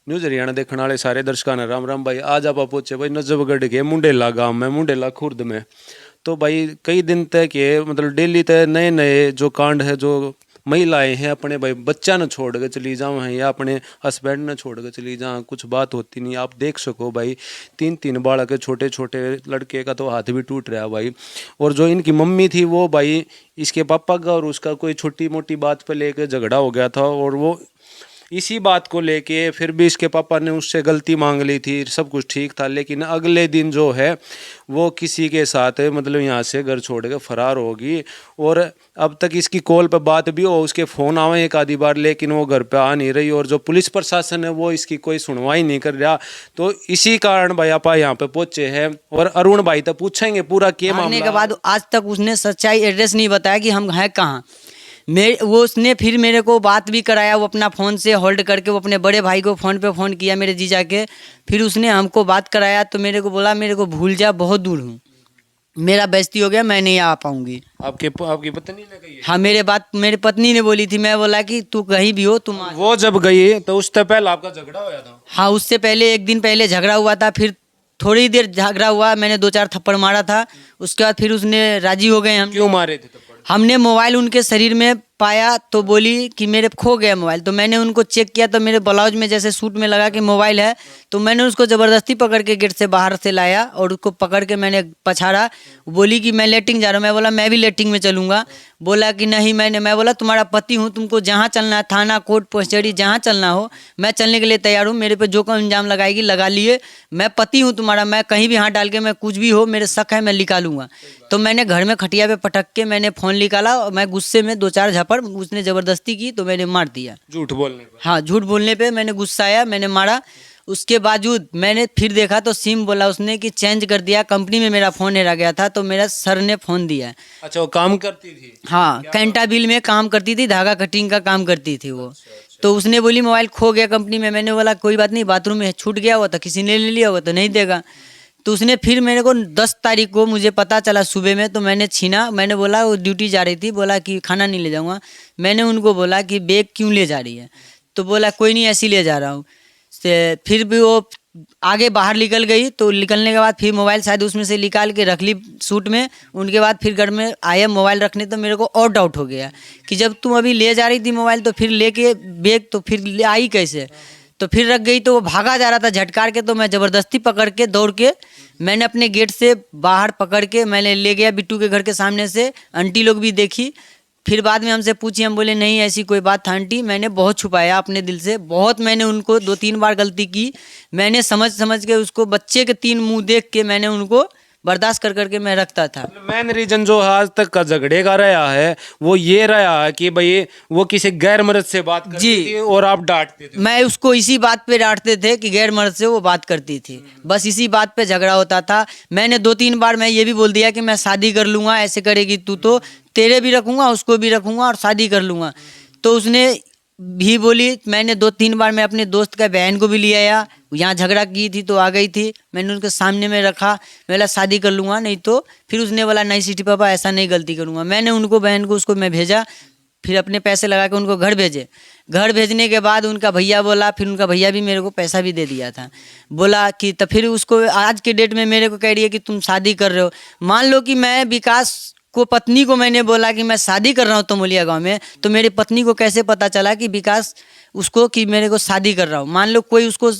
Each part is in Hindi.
न्यूज़ हरियाणा देखने वाले सारे दर्शकों ने राम राम भाई। आज आप पहुंचे भाई नजफगढ़ के मुंडेला गांव में, मुंडेला खुर्द में। तो भाई कई दिन तक ये मतलब डेली तक नए नए जो कांड है, जो महिलाएं हैं अपने भाई बच्चा न छोड़ के चली जाओ हैं या अपने हस्बैंड न छोड़ के चली जाओ, कुछ बात होती नहीं। आप देख सको भाई 3-3 बालक छोटे छोटे, लड़के का तो हाथ भी टूट रहा भाई। और जो इनकी मम्मी थी वो भाई इसके पापा का और उसका कोई छोटी मोटी बात पे लेके झगड़ा हो गया था, और वो इसी बात को लेके फिर भी इसके पापा ने उससे गलती मांग ली थी, सब कुछ ठीक था। लेकिन अगले दिन जो है वो किसी के साथ मतलब यहाँ से घर छोड़ के फरार होगी। और अब तक इसकी कॉल पे बात भी हो, उसके फ़ोन आवे एक आधी बार, लेकिन वो घर पे आ नहीं रही। और जो पुलिस प्रशासन है वो इसकी कोई सुनवाई नहीं कर रहा। तो इसी कारण भाई आप यहाँ पे पहुंचे हैं। और अरुण भाई तो पूछेंगे पूरा क्या भागने मामला के बाद आज तक उसने सच्चाई एड्रेस नहीं बताया कि हम हैं कहाँ। वो उसने फिर मेरे को बात भी कराया, वो अपना फ़ोन से होल्ड करके वो अपने बड़े भाई को फ़ोन पे फ़ोन किया मेरे जीजा के। फिर उसने हमको बात कराया तो मेरे को बोला मेरे को भूल जा, बहुत दूर हूँ, मेरा बेइज्जती हो गया, मैं नहीं आ पाऊँगी। आपकी पत्नी ने कही है? हाँ, मेरे पत्नी ने बोली थी। मैं बोला कि तू कहीं भी हो तुम आ। वो जब गई तो उससे पहले आपका झगड़ा होया था? हाँ, उससे पहले एक दिन पहले झगड़ा हुआ था। फिर थोड़ी देर झगड़ा हुआ, मैंने 2-4 थप्पड़ मारा था। उसके बाद फिर उसने राजी हो गए। हम क्यों मारे थे थप्पड़? हमने मोबाइल उनके शरीर में पाया तो बोली कि मेरे खो गया मोबाइल। तो मैंने उनको चेक किया तो मेरे ब्लाउज में जैसे सूट में लगा कि मोबाइल है। तो मैंने उसको ज़बरदस्ती पकड़ के गेट से बाहर से लाया और उसको पकड़ के मैंने पछाड़ा। बोली कि मैं लेटिंग जा रहा हूँ। मैं बोला मैं भी लेटिंग में चलूँगा। बोला कि नहीं। मैं बोला तुम्हारा पति हूँ, तुमको जहाँ चलना है, थाना कोर्ट कचहरी जहाँ चलना हो, मैं चलने के लिए तैयार हूँ। मेरे पे जो कोई इल्ज़ाम लगाएगी लगा लिए, मैं पति हूँ तुम्हारा, मैं कहीं भी हाथ डाल के मैं कुछ भी हो मेरे शक है मैं निकालूंगा। तो मैंने घर में खटिया पे पटक के मैंने फ़ोन निकाला और मैं गुस्से में 2-4 झपड़ उसने ज़बरदस्ती की तो मैंने मार दिया। झूठ बोलने पर? हाँ, झूठ बोलने पे मैंने गुस्सा आया, मैंने मारा। उसके बावजूद मैंने फिर देखा तो सिम बोला उसने कि चेंज कर दिया, कंपनी में मेरा फ़ोन हेरा गया था तो मेरा सर ने फ़ोन दिया। अच्छा, वो काम करती थी? हाँ, कैंटाबिल में काम करती थी, धागा कटिंग का काम करती थी वो। तो उसने बोली मोबाइल खो गया कंपनी में। मैंने बोला कोई बात नहीं, बाथरूम में छूट गया हुआ तो किसी ने ले लिया होगा तो नहीं देगा। तो उसने फिर मेरे को 10 तारीख को मुझे पता चला सुबह में, तो मैंने छीना। मैंने बोला वो ड्यूटी जा रही थी, बोला कि खाना नहीं ले जाऊँगा। मैंने उनको बोला कि बैग क्यों ले जा रही है, तो बोला कोई नहीं ऐसे ही ले जा रहा हूँ। से फिर भी वो आगे बाहर निकल गई। तो निकलने के बाद फिर मोबाइल शायद उसमें से निकाल के रख ली सूट में। उनके बाद फिर घर में आया मोबाइल रखने तो मेरे को और डाउट हो गया कि जब तुम अभी ले जा रही थी मोबाइल तो फिर लेके बैग तो फिर ले आई कैसे। तो फिर रख गई तो वो भागा जा रहा था झटकार के। तो मैं ज़बरदस्ती पकड़ के दौड़ के मैंने अपने गेट से बाहर पकड़ के मैंने ले गया बिट्टू के घर के सामने से। आंटी लोग भी देखी। फिर बाद में हमसे पूछी, हम बोले नहीं ऐसी कोई बात था आंटी। मैंने बहुत छुपाया अपने दिल से, बहुत मैंने उनको 2-3 बार गलती की। मैंने समझ के उसको बच्चे के 3 मुंह देख के मैंने उनको बर्दाश्त कर करके मैं रखता था। मेन रीजन जो आज तक का झगड़े का रहा है वो ये रहा है कि भाई वो किसी गैर मर्द से बात करती जी। थी और आप डांटते थे। मैं उसको इसी बात पे डांटते थे कि गैर मर्द से वो बात करती थी, बस इसी बात पे झगड़ा होता था। मैंने 2-3 बार मैं ये भी बोल दिया कि मैं शादी कर लूँगा, ऐसे करेगी तू तो तेरे भी रखूँगा उसको भी रखूँगा और शादी कर लूँगा। तो उसने भी बोली। मैंने 2-3 बार मैं अपने दोस्त का बहन को भी ले आया, यहाँ झगड़ा की थी तो आ गई थी। मैंने उनके सामने में रखा, मैं बोला शादी कर लूँगा नहीं तो। फिर उसने बोला नहीं सिटी पापा ऐसा नहीं गलती करूँगा। मैंने उनको बहन को उसको मैं भेजा, फिर अपने पैसे लगा के उनको घर भेजे। घर भेजने के बाद उनका भैया बोला, फिर उनका भैया भी मेरे को पैसा भी दे दिया था। बोला कि तो फिर उसको आज के डेट में मेरे को कह रही है कि तुम शादी कर रहे हो। मान लो कि मैं विकास को पत्नी को मैंने बोला कि मैं शादी कर रहा हूँ तमोलिया गांव में, तो मेरी पत्नी को कैसे पता चला कि विकास उसको कि मेरे को शादी कर रहा हूँ। मान लो कोई उसको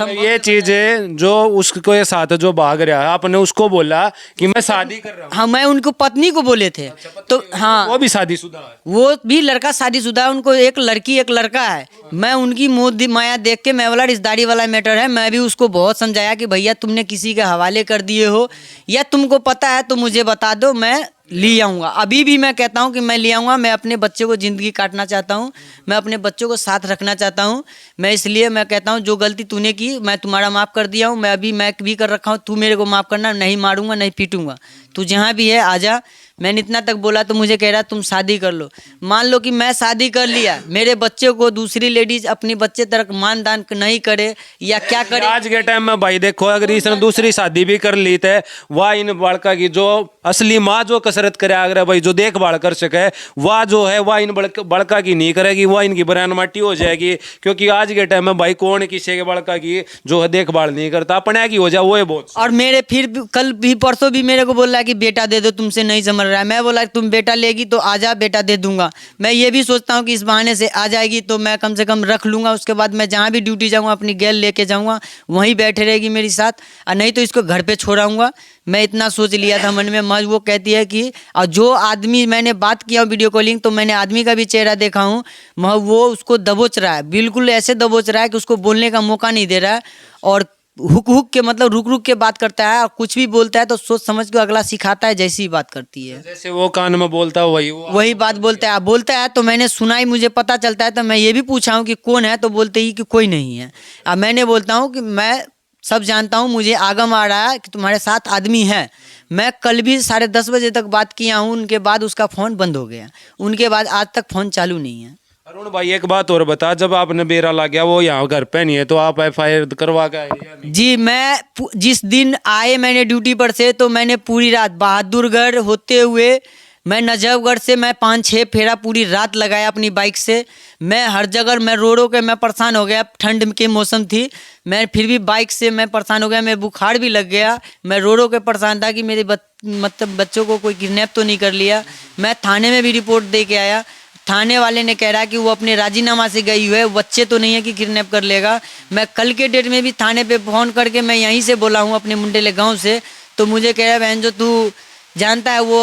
ये चीज है जो उसके साथ जो भाग रहा है, आपने उसको बोला कि मैं शादी कर रहा हूँ। हाँ, मैं उनको पत्नी को बोले थे। तो हाँ, वो भी शादीशुदा है? वो भी लड़का शादीशुदा है, उनको एक लड़की एक लड़का है। मैं उनकी मोह माया देख के मैं बोला रिश्तेदारी वाला मैटर है। मैं भी उसको बहुत समझाया कि भैया तुमने किसी के हवाले कर दिए हो या तुमको पता है तो मुझे बता दो, मैं ले आऊँगा। अभी भी मैं कहता हूँ कि मैं ले आऊँगा। मैं अपने बच्चे को ज़िंदगी काटना चाहता हूँ, मैं अपने बच्चों को साथ रखना चाहता हूँ। मैं इसलिए मैं कहता हूँ जो गलती तूने की मैं तुम्हारा माफ़ कर दिया हूँ। मैं भी कर रखा हूँ, तू मेरे को माफ़ करना, नहीं मारूंगा नहीं पीटूंगा। तू जहाँ भी है आजा। मैंने इतना तक बोला तो मुझे कह रहा तुम शादी कर लो। मान लो कि मैं शादी कर लिया, मेरे बच्चे को दूसरी लेडीज अपने बच्चे तरफ मान दान नहीं करे या क्या करे। आज के टाइम में भाई देखो, अगर इसने दूसरी शादी भी कर ली तो वह इन बालका की जो असली माँ जो कसरत करे अगर भाई जो देखभाल कर सके, वह जो है वह इन बड़का की नहीं करेगी, वह इनकी बरान माटी हो जाएगी। क्योंकि आज के टाइम में भाई कौन किसी के बड़का की जो है देखभाल नहीं करता, अपने की हो जाए वो है बहुत। और मेरे फिर कल भी परसों भी मेरे को बोल रहा है कि बेटा दे दो, तुमसे नहीं समझ रहा है। मैं बोला तुम बेटा लेगी तो आजा, बेटा दे दूंगा। मैं ये भी सोचता हूँ कि इस बहाने से आ जाएगी तो मैं कम से कम रख लूंगा, उसके बाद मैं जहाँ भी ड्यूटी जाऊँगा अपनी गैल लेके जाऊँगा, वहीं बैठे रहेगी मेरे साथ, और नहीं तो इसको घर पे छोड़ाऊंगा। मैं इतना सोच लिया था मन में। मज वो कहती है कि और जो आदमी मैंने बात किया वीडियो कॉलिंग, तो मैंने आदमी का भी चेहरा देखा हूँ, वो उसको दबोच रहा है, बिल्कुल ऐसे दबोच रहा है कि उसको बोलने का मौका नहीं दे रहा है, और हुक हुक के मतलब रुक रुक के बात करता है, और कुछ भी बोलता है तो सोच समझ के अगला सिखाता है, जैसी ही बात करती है जैसे वो कान में बोलता है वही बात बोलता है। तो मैंने सुनाई, मुझे पता चलता है, तो मैं ये भी पूछा हूँ कि कौन है, तो बोलते ही कि कोई नहीं है। अब मैंने बोलता हूँ कि मैं सब जानता हूँ, मुझे आगम आ रहा है कि तुम्हारे साथ आदमी है। मैं कल भी 10:30 बजे तक बात किया हूँ, उनके बाद उसका फ़ोन बंद हो गया, उनके बाद आज तक फ़ोन चालू नहीं है। अरुण भाई एक बात और बता, जब आपने बेरा ला गया वो यहाँ घर पे नहीं है तो आप FIR करवा के आए या नहीं? जी, मैं जिस दिन आए मैंने ड्यूटी पर से, तो मैंने पूरी रात बहादुरगढ़ होते हुए मैं नजफगढ़ से मैं 5-6 फेरा पूरी रात लगाया अपनी बाइक से। मैं हर जगह मैं रोडों के मैं परेशान हो गया, ठंड के मौसम थी, मैं फिर भी बाइक से मैं परेशान हो गया, मैं बुखार भी लग गया, मैं रोडों के परेशान था कि मेरे मतलब बच्चों को कोई किडनैप तो नहीं कर लिया। मैं थाने में भी रिपोर्ट दे के आया, थाने वाले ने कह रहा कि वो अपने राजीनामा से गई हुई है, बच्चे तो नहीं है कि किडनैप कर लेगा। मैं कल के डेट में भी थाने पे फ़ोन करके मैं यहीं से बोला हूँ अपने मुंडेले गांव से, तो मुझे कह रहा बहन जो तू जानता है वो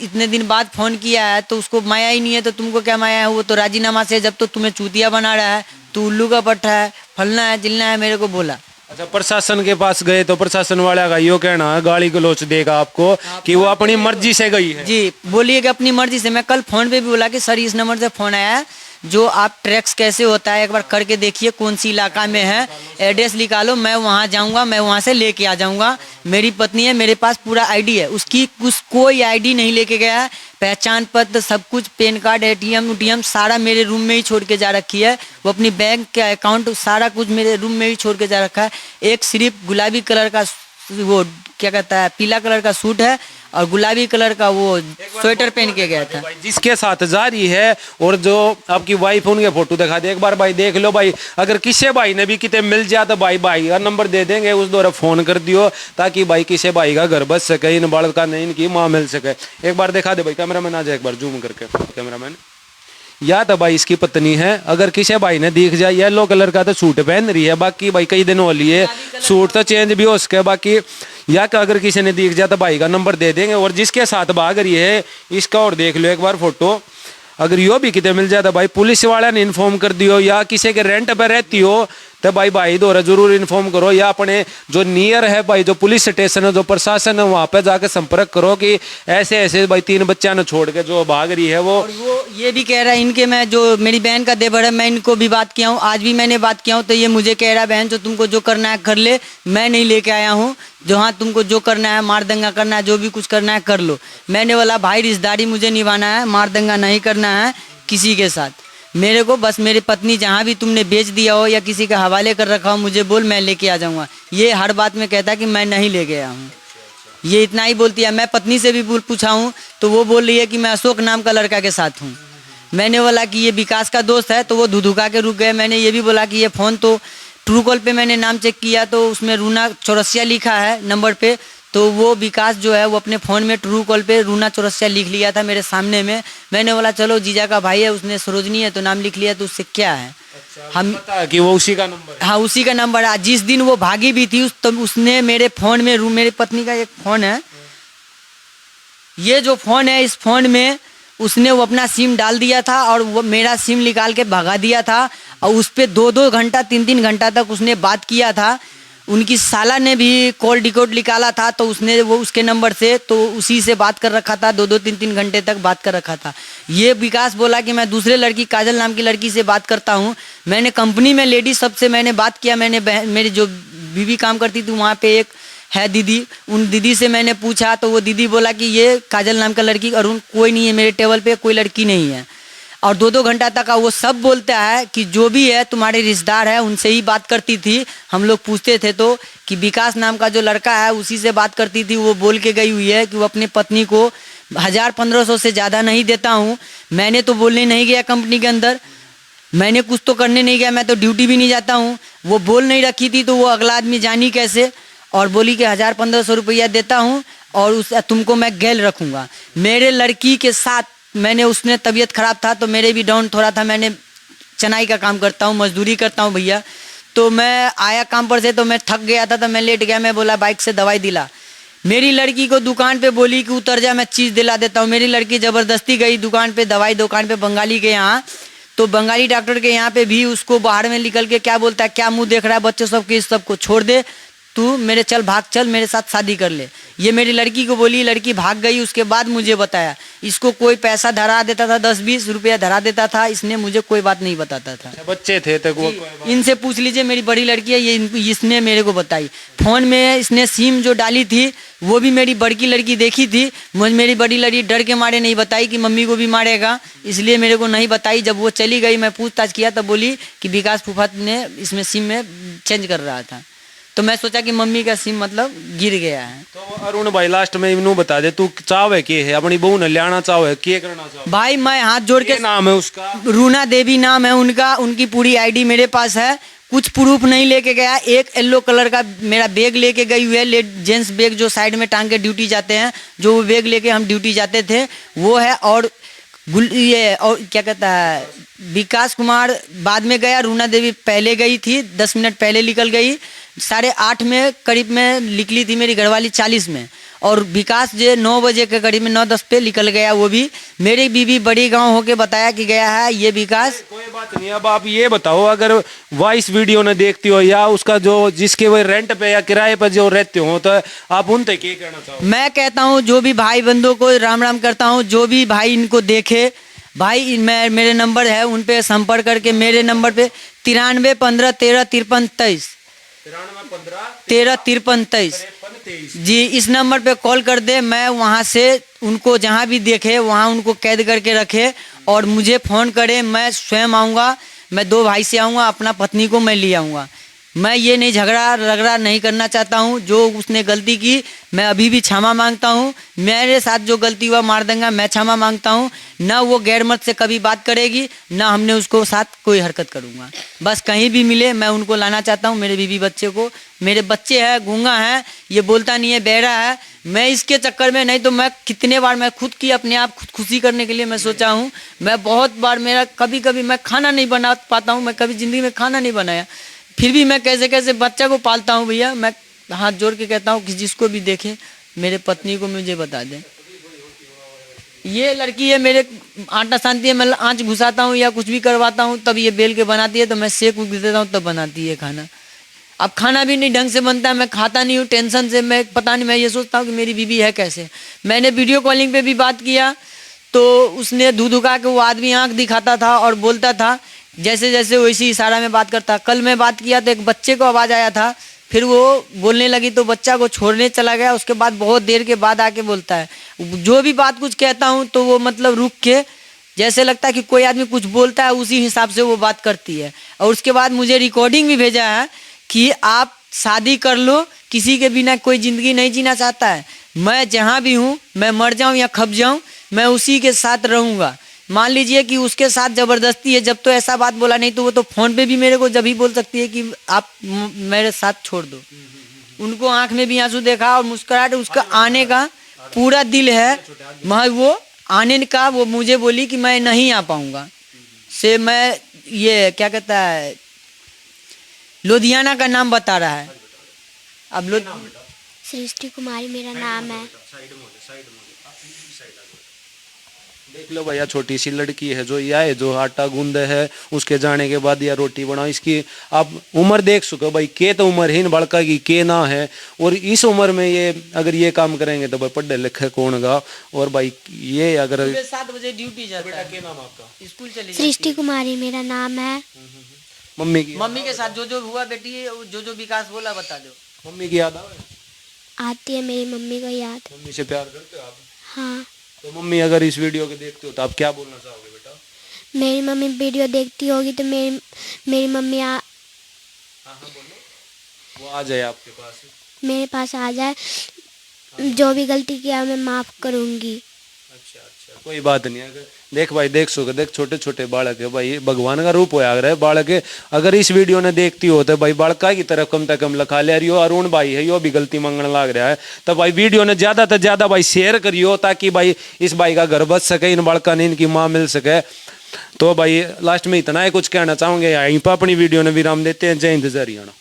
इतने दिन बाद फ़ोन किया है तो उसको माया ही नहीं है, तो तुमको क्या माया है, वो तो राजीनामा से जब तो तुम्हें चूतिया बना रहा है, तू उल्लू का पट्टा है, फलना है चिलना है, मेरे को बोला। अच्छा, प्रशासन के पास गए तो प्रशासन वाला का यो कहना है, गाली गलौच देगा आपको कि वो अपनी मर्जी से गई है। जी, बोलिए कि अपनी मर्जी से। मैं कल फ़ोन पे भी बोला कि सर इस नंबर से फ़ोन आया है, जो आप ट्रैक्स कैसे होता है एक बार करके देखिए, कौन सी इलाका में है, एड्रेस निकालो, मैं वहाँ जाऊँगा, मैं वहाँ से लेके आ जाऊँगा। मेरी पत्नी है, मेरे पास पूरा आईडी है, उसकी कोई आईडी नहीं लेके गया है, पहचान पत्र सब कुछ, पैन कार्ड, ATM सारा मेरे रूम में ही छोड़ के जा रखी है। वो अपनी बैंक के अकाउंट सारा कुछ मेरे रूम में ही छोड़ के जा रखा है। एक सिर्फ गुलाबी कलर का वो क्या कहता है, पीला कलर का सूट है और गुलाबी कलर का वो स्वेटर पहन के गया था। जिसके साथ जा रही है और जो आपकी वाइफ उनके फोटो दिखा दे एक बार भाई, देख लो भाई। अगर किसी भाई ने भी कितने मिल जाए तो भाई का नंबर दे देंगे, उस द्वारा फोन कर दियो ताकि भाई किसी भाई का घर बच सके, इन बाल का नहीं इनकी माँ मिल सके। एक बार दिखा दे भाई, कैमरामैन आ जाए एक बार जूम करके, कैमरामैन। या तो भाई इसकी पत्नी है, अगर किसी भाई ने दिख जाए, येलो कलर का तो सूट पहन रही है, बाकी भाई कई दिन हो लिए सूट तो चेंज भी हो सके बाकी। या कि अगर किसी ने दिख जाए तो भाई का नंबर दे देंगे। और जिसके साथ भाग रही है इसका और देख लो एक बार फोटो, अगर यो भी कितने मिल जाता भाई पुलिस वाला ने इन्फॉर्म कर दियो, या किसी के रेंट पे रहती हो तो भाई द्वारा जरूर इन्फॉर्म करो, या अपने जो नियर है भाई जो पुलिस स्टेशन है, जो प्रशासन है, वहाँ पे जाके संपर्क करो कि ऐसे ऐसे भाई 3 बच्चा ने छोड़ के जो भाग रही है वो। और वो ये भी कह रहा है इनके, मैं जो मेरी बहन का देवर है मैं इनको भी बात किया हूँ, आज भी मैंने बात किया हूँ, तो ये मुझे कह रहा है बहन जो तुमको जो करना है कर ले, मैं नहीं लेके आया हूँ, जो हाँ तुमको जो करना है मार दंगा करना है, जो भी कुछ करना है कर लो। मैंने बोला भाई रिश्तेदारी मुझे निभाना है, मार दंगा नहीं करना है किसी के साथ। मेरे को बस मेरी पत्नी जहाँ भी तुमने बेच दिया हो या किसी के हवाले कर रखा हो मुझे बोल, मैं लेके आ जाऊँगा। ये हर बात में कहता है कि मैं नहीं ले गया हूँ, ये इतना ही बोलती है। मैं पत्नी से भी पूछा हूँ तो वो बोल रही है कि मैं अशोक नाम का लड़का के साथ हूँ। मैंने बोला कि ये विकास का दोस्त है, तो वो धुधुका के रुक गए। मैंने ये भी बोला कि ये फ़ोन तो ट्रू कॉल पे मैंने नाम चेक किया तो उसमें रूना चौरसिया लिखा है नंबर पे, तो वो विकास जो है वो अपने फ़ोन में ट्रू कॉल पे रूना चौरसिया लिख लिया था मेरे सामने में। मैंने बोला चलो जीजा का भाई है, उसने सरोजनी है तो नाम लिख लिया, तो उससे क्या है। हम पता है कि वो उसी का नंबर है। हाँ उसी का नंबर है। जिस दिन वो भागी भी थी तो उसने मेरे फ़ोन में मेरी पत्नी का एक फ़ोन है, ये जो फ़ोन है इस फ़ोन में उसने वो अपना सिम डाल दिया था और वो मेरा सिम निकाल के भगा दिया था, और उस पर 2-2 घंटा 3-3 घंटा तक उसने बात किया था। उनकी साला ने भी कॉल डिकोड निकाला था तो उसने वो उसके नंबर से तो उसी से बात कर रखा था, 2-2 3-3 घंटे तक बात कर रखा था। ये विकास बोला कि मैं दूसरे लड़की काजल नाम की लड़की से बात करता हूँ। मैंने कंपनी में लेडीज सबसे मैंने बात किया, मैंने मेरी जो बीवी काम करती थी वहाँ पे एक है दीदी, उन दीदी से मैंने पूछा तो वो दीदी बोला कि ये काजल नाम का लड़की और उन कोई नहीं है, मेरे टेबल पे कोई लड़की नहीं है। और 2-2 घंटा तक वो सब बोलता है कि जो भी है तुम्हारे रिश्तेदार है उनसे ही बात करती थी। हम लोग पूछते थे तो कि विकास नाम का जो लड़का है उसी से बात करती थी। वो बोल के गई हुई है कि वो अपने पत्नी को 1000-1500 से ज़्यादा नहीं देता हूँ। मैंने तो बोलने नहीं गया कंपनी के अंदर, मैंने कुछ तो करने नहीं गया, मैं तो ड्यूटी भी नहीं जाता हूँ। वो बोल नहीं रखी थी तो वो अगला आदमी जानी कैसे, और बोली कि 1000-1500 रुपया देता हूँ और उस तुमको मैं गैल रखूँगा। मेरे लड़की के साथ मैंने, उसने तबीयत खराब था तो मेरे भी डाउन थोड़ा था, मैंने चनाई का काम करता हूँ, मजदूरी करता हूँ भैया। तो मैं आया काम पर से तो मैं थक गया था तो मैं लेट गया। मैं बोला बाइक से दवाई दिला। मेरी लड़की को दुकान पे बोली कि उतर जा, मैं चीज़ दिला देता हूँ। मेरी लड़की ज़बरदस्ती गई दुकान पे, दवाई दुकान पे बंगाली के यहाँ। तो बंगाली डॉक्टर के यहाँ पे भी उसको बाहर में निकल के क्या बोलता है, क्या मुंह देख रहा है बच्चों सब के, इस सबको छोड़ दे तू, मेरे चल भाग चल, मेरे साथ शादी कर ले। ये मेरी लड़की को बोली, लड़की भाग गई। उसके बाद मुझे बताया इसको कोई पैसा धरा देता था, 10-20 रुपया धरा देता था, इसने मुझे कोई बात नहीं बताता था। बच्चे थे तो वो इनसे पूछ लीजिए, मेरी बड़ी लड़की है, ये इसने मेरे को बताई। फ़ोन में इसने सिम जो डाली थी वो भी मेरी बड़की लड़की देखी थी। मेरी बड़ी लड़की डर के मारे नहीं बताई कि मम्मी को भी मारेगा, इसलिए मेरे को नहीं बताई। जब वो चली गई मैं पूछताछ किया तब बोली कि विकास फूफा ने इसमें सिम में चेंज कर रहा था। तो मैं सोचा कि मम्मी का सिम मतलब गिर गया है। तो अरुण भाई लास्ट में इनू बता दे, तू चावे के है अपनी बहू ने लियाना चाहे के करना चाहे? भाई मैं हाथ जोड़ के, नाम है उसका रूना देवी नाम है उनका, उनकी पूरी आईडी मेरे पास है। कुछ प्रूफ नहीं लेके गया। एक येलो कलर का मेरा बैग लेके गई हुई है, जेंट्स बैग जो साइड में टांग के ड्यूटी जाते हैं, जो वो बैग लेके हम ड्यूटी जाते थे वो है। और ये और क्या कहता है, विकास कुमार बाद में गया, रूना देवी पहले गई थी, 10 मिनट पहले निकल गई। 8:30 में करीब में निकली थी मेरी घरवाली 40 में, और विकास जो 9 बजे के करीब में 9-10 पे निकल गया। वो भी मेरी बीवी बड़ी गांव होके बताया कि गया है ये विकास। कोई बात नहीं। अब आप ये बताओ, अगर वॉइस वीडियो ने देखती हो या उसका जो जिसके वो रेंट पे या किराए पर जो रहते हो, तो आप उनसे क्या कहना चाहो? मैं कहता हूँ जो भी भाई बंधुओं को राम राम करता हूँ, जो भी भाई इनको देखे, भाई मैं मेरे नंबर है उन पे संपर्क करके, मेरे नंबर पे 93 15 13 53 23 13 53 23 जी, इस नंबर पे कॉल कर दे। मैं वहाँ से उनको जहाँ भी देखे वहाँ उनको कैद करके रखे और मुझे फ़ोन करे। मैं स्वयं आऊँगा, मैं 2 भाई से आऊँगा, अपना पत्नी को मैं ले आऊँगा। मैं ये नहीं झगड़ा रगड़ा नहीं करना चाहता हूँ। जो उसने गलती की मैं अभी भी क्षमा मांगता हूँ। मेरे साथ जो गलती हुआ मार दूंगा, मैं क्षमा मांगता हूँ। ना वो गैर मर्द से कभी बात करेगी, ना हमने उसको साथ कोई हरकत करूँगा। बस कहीं भी मिले मैं उनको लाना चाहता हूँ, मेरे बीवी बच्चे को। मेरे बच्चे हैं, गूंगा है, ये बोलता नहीं है, बहरा है। मैं इसके चक्कर में, नहीं तो मैं कितने बार मैं खुद की अपने आप खुद खुशी करने के लिए मैं सोचा हूँ। मैं बहुत बार, मेरा कभी कभी मैं खाना नहीं बना पाता हूँ, मैं कभी ज़िंदगी में खाना नहीं बनाया, फिर भी मैं कैसे कैसे बच्चा को पालता हूँ भैया। मैं हाथ जोड़ के कहता हूँ कि जिसको भी देखे मेरे पत्नी को मुझे बता दे। ये लड़की है मेरे, आटा सानती है, मैं आँच घुसाता हूँ या कुछ भी करवाता हूँ तब ये बेल के बनाती है, तो मैं सेक उग देता हूँ तब बनाती है खाना। अब खाना भी नहीं ढंग से बनता है, मैं खाता नहीं हूँ टेंशन से। मैं पता नहीं, मैं ये सोचता हूँ कि मेरी बीवी है कैसे। मैंने वीडियो कॉलिंग पे भी बात किया तो उसने धुका के, वो आदमी आँख दिखाता था और बोलता था जैसे जैसे वैसी इशारा में बात करता। कल मैं बात किया तो एक बच्चे को आवाज़ आया था, फिर वो बोलने लगी तो बच्चा को छोड़ने चला गया। उसके बाद बहुत देर के बाद आके बोलता है। जो भी बात कुछ कहता हूँ तो वो मतलब रुक के, जैसे लगता है कि कोई आदमी कुछ बोलता है उसी हिसाब से वो बात करती है। और उसके बाद मुझे रिकॉर्डिंग भी भेजा है कि आप शादी कर लो, किसी के बिना कोई ज़िंदगी नहीं जीना चाहता है। मैं जहाँ भी हूँ, मैं मर जाऊँ या खप जाऊँ, मैं उसी के साथ रहूँगा। मान लीजिए कि उसके साथ ज़बरदस्ती है, जब तो ऐसा बात बोला, नहीं तो वो तो फ़ोन पे भी मेरे को जब ही बोल सकती है कि आप मेरे साथ छोड़ दो। उनको आँख में भी आंसू देखा और मुस्कुराहट, उसका आने का पूरा दिल है, मगर वो आने का, वो मुझे बोली कि मैं नहीं आ पाऊँगा। से मैं ये क्या कहता है, लुधियाना का नाम बता रहा है। अब सृष्टि कुमारी मेरा नाम है। देख लो भैया, छोटी सी लड़की है जो यह है, जो आटा गूंदे है, उसके जाने के बाद या रोटी बनाओ। इसकी आप उम्र देख सको भाई, के तो उम्र ही बड़का की के ना है। और इस उम्र में ये अगर ये काम करेंगे तो भाई पढ़े लिखे कौन गा। और भाई ये अगर 7 बजे ड्यूटी जाता है। क्या नाम आपका? स्कूल चली सृष्टि कुमारी मेरा नाम है। मम्मी की मम्मी के साथ जो जो हुआ बेटी, जो जो विकास बोला बता दो। मम्मी की याद आवे? आती है मेरी मम्मी को याद। मम्मी से प्यार करते हो आप? हाँ, तो मम्मी अगर इस वीडियो को देखते हो तो आप क्या बोलना चाहोगे बेटा? मेरी मम्मी वीडियो देखती होगी तो मेरी मम्मी हाँ हाँ बोलो, वो आ जाए आपके पास। मेरे पास आ जाए, जो भी गलती किया मैं माफ़ करूँगी। अच्छा अच्छा, कोई बात नहीं। अगर देख भाई, देख सो देख, छोटे छोटे बालक है भाई, भगवान का रूप होया रहा है बालक है। अगर इस वीडियो ने देखती हो तो भाई बालका की तरफ कम से कम लखा ले रही हो। अरुण भाई है यो भी गलती मांगने लग रहा है, तो भाई वीडियो ने ज्यादा से ज्यादा भाई शेयर करियो, ताकि भाई इस भाई का घर बच सके, इन बालका ने इनकी माँ मिल सके। तो भाई लास्ट में इतना ही कुछ कहना चाहूंगे, यहीं पर अपनी वीडियो ने विराम देते हैं। जय हिंद, जय हरियाणा।